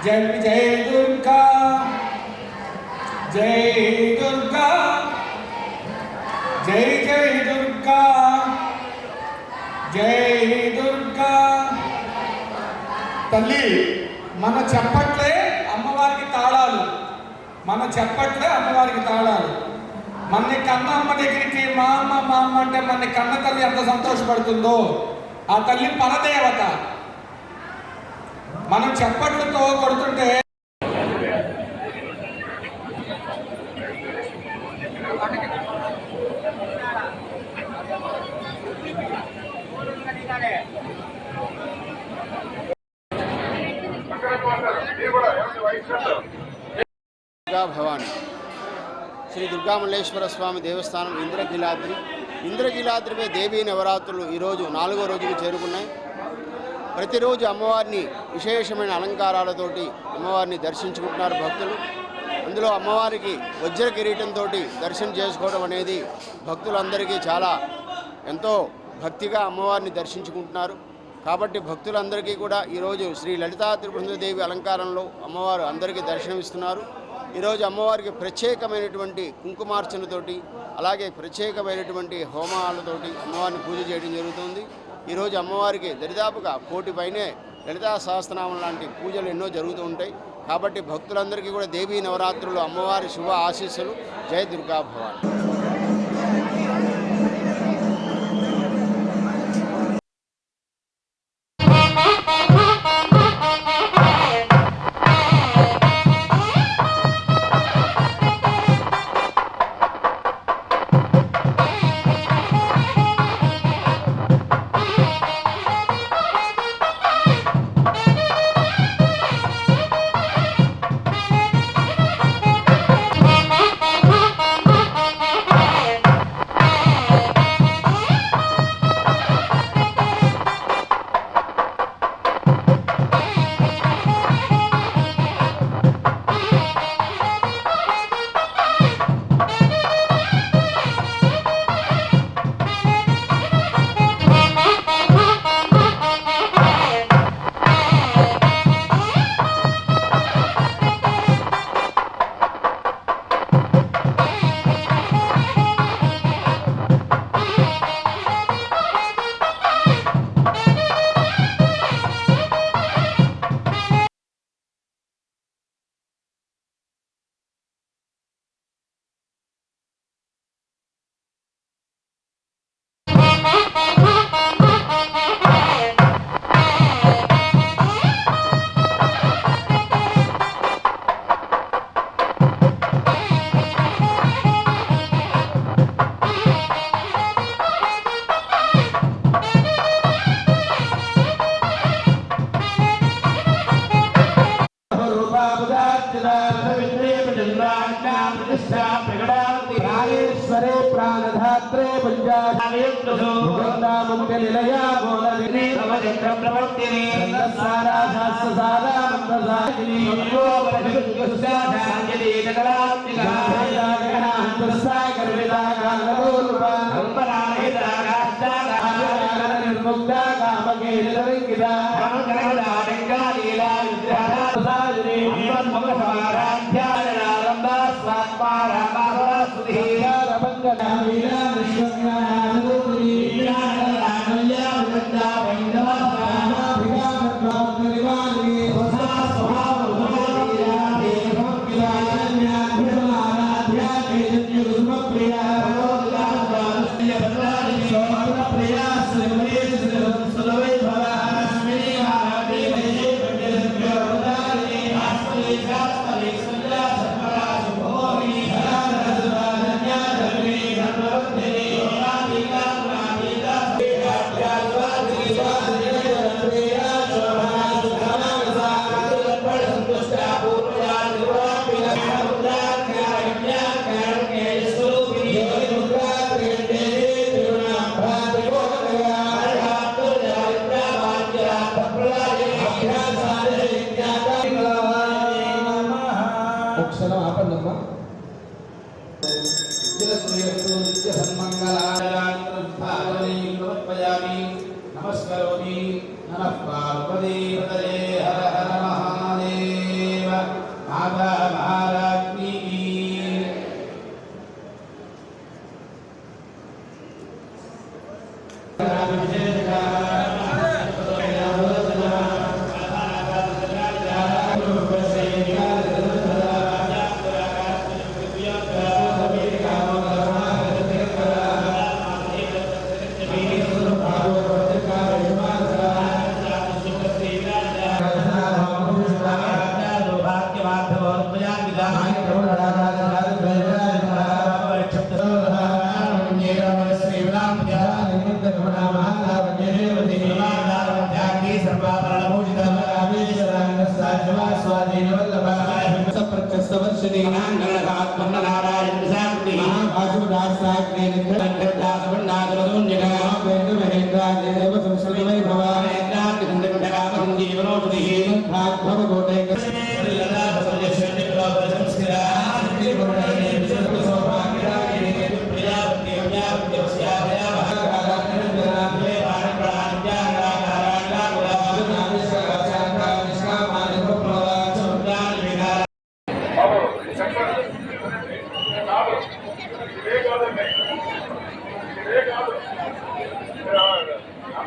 जय जय दुर्गा, जय दुर्गा, जय जय दुर्गा, जय दुर्गा। तल्ली मन चप्पट्ले अम्मवारिकी ताळालु, मन चप्पट्ले अम्मवारिकी ताळालु। मन कन्न अम्म दग्गरिकी मा अम्म अंटे मन कन्न तल्ली अंत संतोषपडुतुंदो आ तल्ली परदेवत। मन चप्पट्लतो कोडुतुंटे भवानी श्री दुर्गामल्लेश्वर स्वामी देवस्थानम इंद्रकीलाद्रि में देवी नवरात्रुलु नाలుగో రోజుకు చేరుకున్నాయి। ప్రతిరోజు అమ్మవారిని విశేషమైన అలంకారాలతోటి అమ్మవారిని దర్శించుకుంటున్నారు భక్తులు। అందులో అమ్మవారికి వజ్ర కిరీటంతో దర్శనం చేసుకోవడం అనేది భక్తులందరికీ చాలా ఎంతో భక్తిగా అమ్మవారిని దర్శించుకుంటున్నారు। కాబట్టి భక్తులందరికీ కూడా ఈరోజు శ్రీ లలితా త్రిపురదేవి అలంకారంలో అమ్మవారు అందరికీ దర్శనమిస్తున్నారు। ఈరోజు అమ్మవారికి ప్రత్యేకమైనటువంటి కుంకుమార్చనతోటి అలాగే ప్రత్యేకమైనటువంటి హోమాలతోటి అమ్మవారిని పూజ చేయడం జరుగుతుంది। ఈరోజు అమ్మవారికి దరిదాపుగా 1 కోటి పైనే లలితా సహస్రనామం లాంటి పూజలు ఎన్నో జరుగుతూ ఉంటాయి। కాబట్టి భక్తులందరికీ కూడా దేవీ నవరాత్రులు అమ్మవారి శుభ ఆశీస్సులు। జై దుర్గా భవాని। प्राणेश्वरे प्राणधात्रे पंचामंगलया बोलदिने नवचक्रम प्रवर्तिने सारा शास्त्र सारा मंत्रसारिणी योगवरजुष्टांजलि नगरात्मिका हंतसा कर्मिता कालरूपा अंबराणेता गाष्टागा निर्मुक्ता कामके निरंकिता मंगलदा डंगालीला विद्याधा सारिणी अंबरमुखसाराध्या आरंभा स्वात्मारा नमस्करोमि नमः पार्वती हर हर महादेव।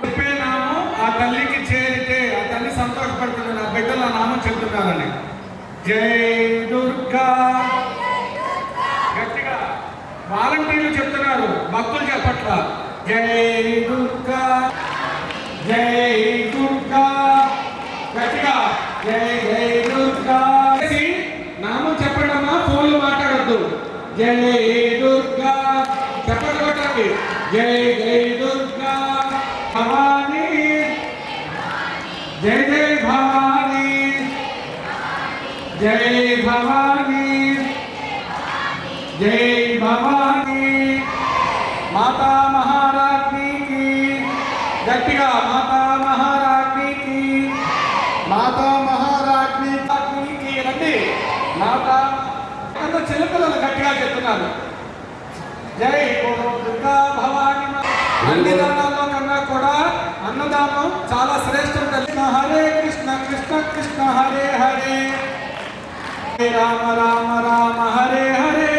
చెప్పే నామం ఆ తల్లికి చేరితే ఆ తల్లి సంతోషపడుతుంది. నా బిడ్డలు ఆ నామం చెప్తున్నారని. జై దుర్గా. గట్టిగా వాలంటీర్లు చెప్తున్నారు, భక్తులు చెప్పట్ల. జై దుర్గా, జై దుర్గా. గట్టిగా జై జై దుర్గా. నామం చెప్పడమ్మా, ఫోన్లు మాట్లాడద్దు. జై దుర్గా చెప్పండి కొట్టండి. జై జై దుర్గా భవానీ, జై జై భవానీ, జై భవానీ, జై భవానీ. మాతా మహారాజ్ఞికి. గట్టిగా మాతా మహారాజ్ఞికి, మాతా మహారాజ్ఞికి రండి. మాతా చిన్నపిల్లలు గట్టిగా చెప్తున్నారు. జై బోలో దుర్గా భవాని. అన్ని దానాల్లో కన్నా కూడా అన్నదానం చాలా శ్రేష్టం. కృష్ణ హరే కృష్ణ కృష్ణ కృష్ణ హరే హరే, హరే రామ రామ రామ హరే హరే,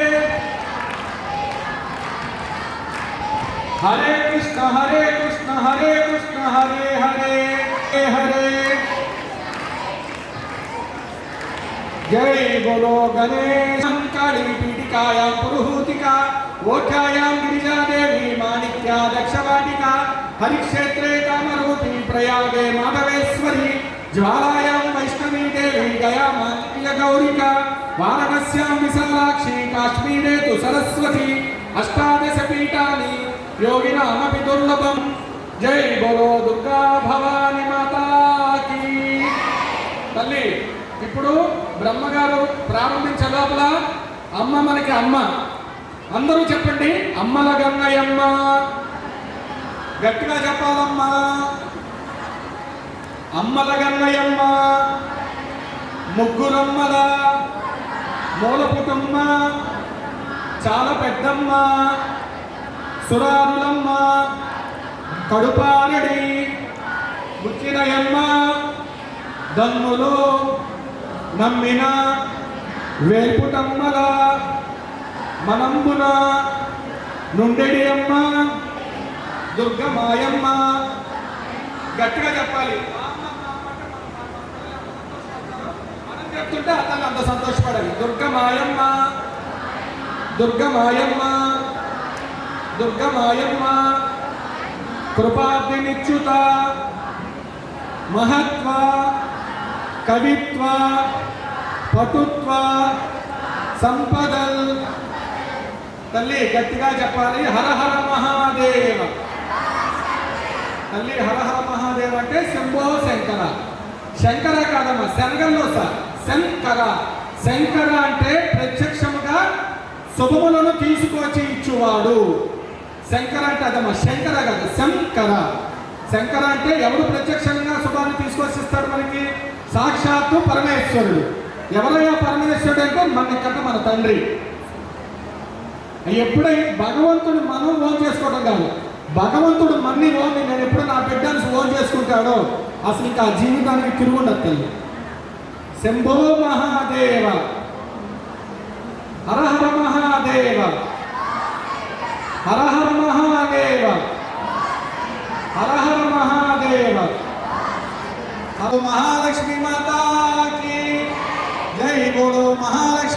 హరే కృష్ణ హరే కృష్ణ హరే కృష్ణ హరే హరే హరే. జై బోలో గణేశ. కాళీ పీఠికాయాం పురుహూతికా, ఓఢ్యాయాం గిరిజాదేవి మాణిక్యా దక్షవాటికా, హరిక్షేత్రే కామరూపి ప్రయాగే మాధవేశ్వరి, జ్వాలాయాం వైష్ణవీ దేవి గయా మాణిక్య గౌరికా, వారణాస్యాం విశాలాక్షి కాశ్మీరే తు సరస్వతి, అష్టాదశ పీఠాని యోగినామపి దుర్లభం. జై బోలో దుర్గా భవాని మాతాకి. తల్లి ఇప్పుడు బ్రహ్మగారు ప్రారంభించే లోపల అమ్మ మనకి అమ్మ. అందరూ చెప్పండి, అమ్మల గంగయ్యమ్మ. గట్టిగా చెప్పాలమ్మా. అమ్మల గంగయ్యమ్మ, ముగ్గురమ్మల మూలపుటమ్మ, చాలా పెద్దమ్మ, సురారులమ్మ, కడుపారడి, ముచ్చినయమ్మ, దన్నులు నమ్మిన వేల్పుటమ్మల మనంబున నుండెడి అమ్మ దుర్గమాయమ్మ. గట్టిగా చెప్పాలి. మనం చెప్తుంటే అతను అంత సంతోషపడాలి. దుర్గమాయమ్మ, దుర్గమాయమ్మ, దుర్గమాయమ్మ. కృపాదినిచ్యుత, మహత్వ, కవిత్వ, పటుత్వ, సంపదల్. తల్లి గట్టిగా చెప్పాలి. హర హర మహాదేవ. తల్లి హర హర మహాదేవ అంటే శంభో శంకర. శంకర కాదమ్మా, శనగల్లో సార్ శంకర. శంకర అంటే ప్రత్యక్షముగా శుభములను తీసుకొచ్చి ఇచ్చువాడు. శంకర అంటే అదమ్మా, శంకర కాదు శంకర. శంకర అంటే ఎవరు ప్రత్యక్షంగా శుభాన్ని తీసుకొచ్చిస్తాడు మనకి? సాక్షాత్తు పరమేశ్వరుడు. ఎవరయ్యా పరమేశ్వరుడు అంటే మనకన్నా మన తండ్రి. ఎప్పుడైనా భగవంతుడు మనం ఓన్ చేసుకోవడం కాదు, భగవంతుడు మన్ని ఓన్. నేను ఎప్పుడు నా బిడ్డను ఓన్ చేసుకుంటాడో అసలు ఇంకా జీవితానికి తిరుగుండదు తల్లి. శంభో మహాదేవ, హర హర మహాదేవ, హర హర మహాదేవ, హర హర మహాదేవ. अब महालक्ष्मी माता की जय। बोलो महालक्ष्मी।